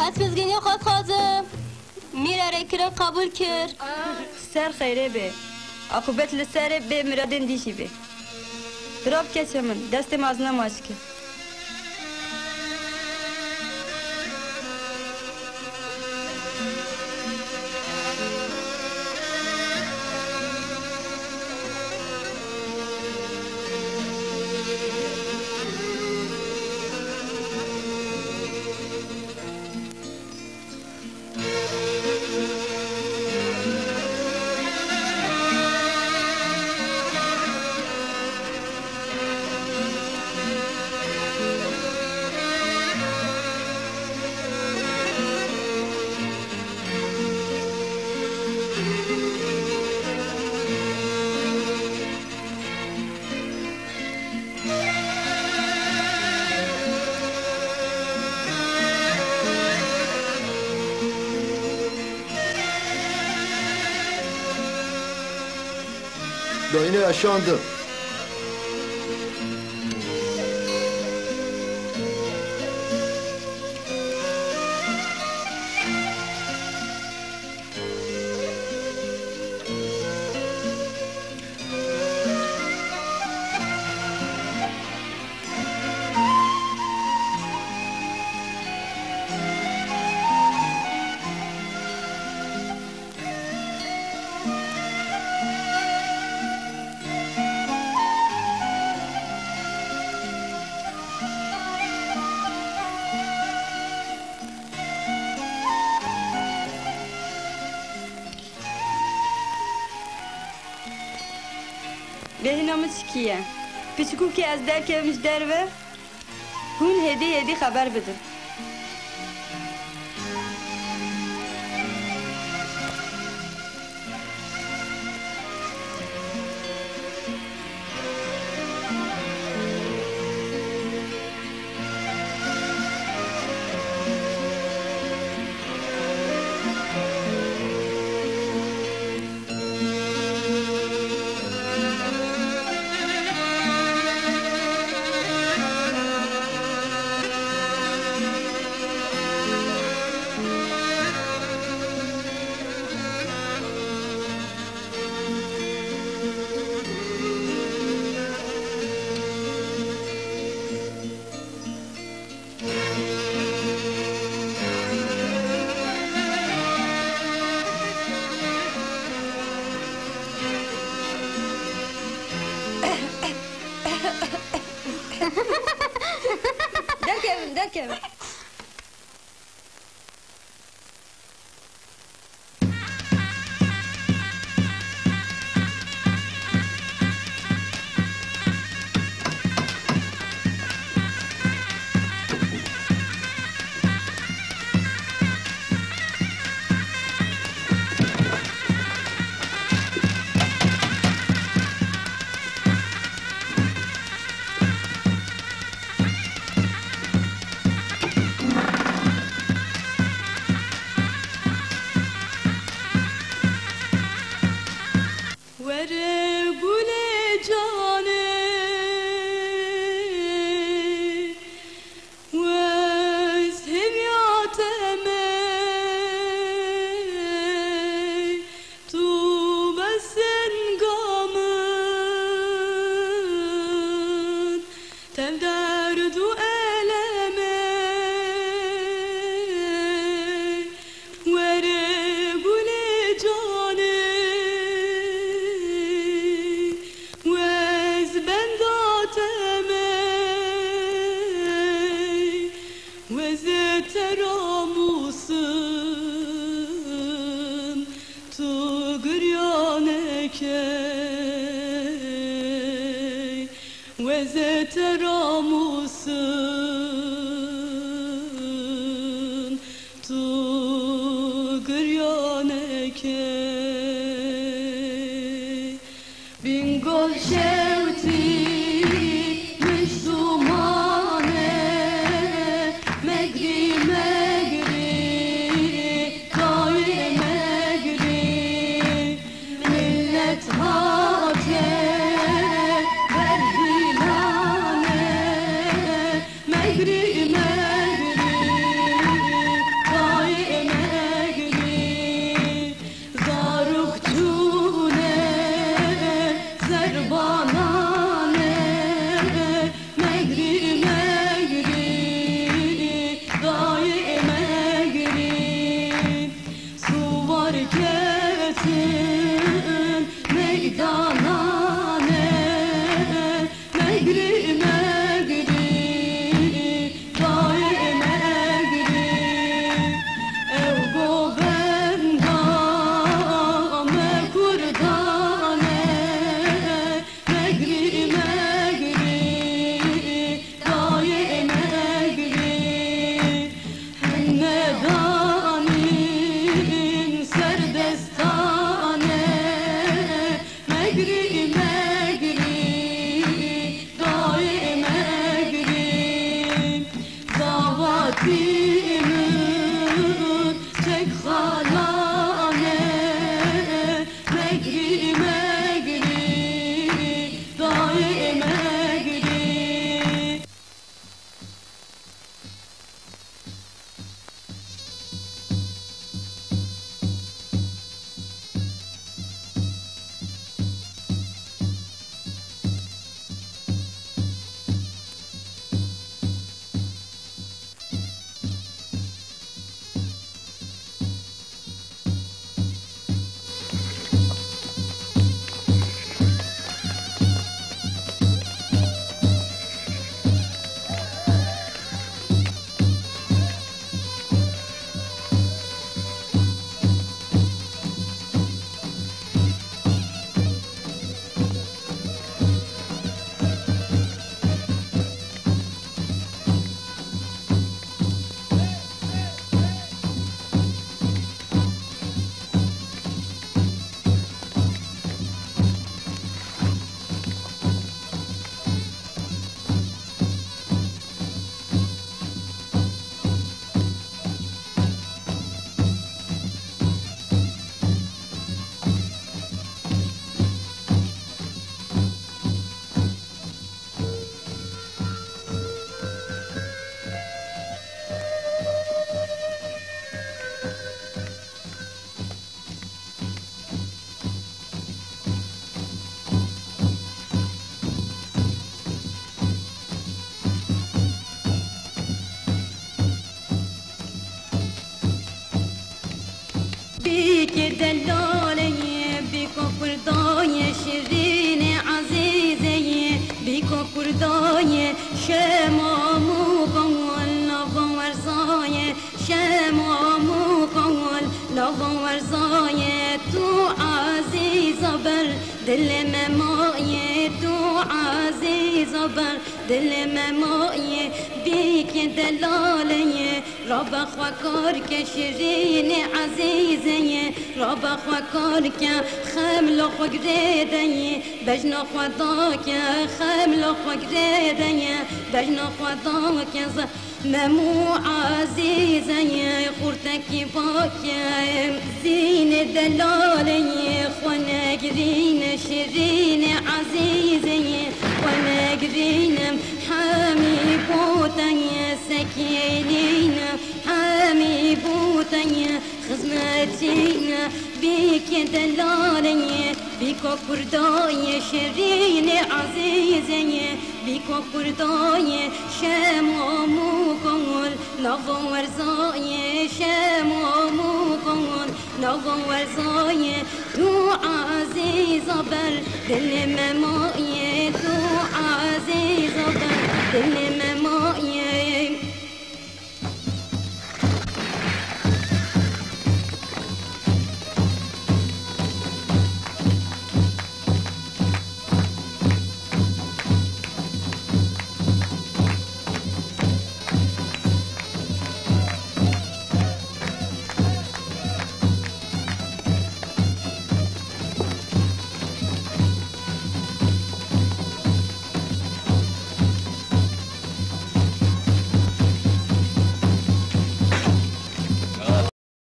Hasbizgini خود خازم میره رکرن قبول کرد سر خیره به عقوبت لسر به مرادن دیشی به دراب کچه من دست مازنه ماش که داینه yaşandı. بهنامız کیه؟ پیچکو که از در کمش در و هون هدی خبر بده در Kevin. بيمن تك خلانه مجري مجري ضايق مجري بيك دلالي بيك فرداي شيرين عزيزي بيك فرداي شمامو قول لافا ورزاي شمامو قول لافا ورزاي تو عزيز بر دل مماي تو عزيز بر دل مماي بيك دلالي رب خوكارك شيرين عزيزي رب خوكارك خمل خوكريدي بجنا خداك خمل خوكريدي بجنا خداك ممو عزيزي خورتك باك زين دلالي خوانا قرين شيرين عزيزي وانا قرين حامي بوتي سكينين حامي بوتي خزمتين بيك دلالي بيك فرداي شيرين عزيزي بيك فرداي شمامو قول لافا ورزاي شمامو قول لافا ورزاي تو عزيز بر دل مماي تو عزيز بر دل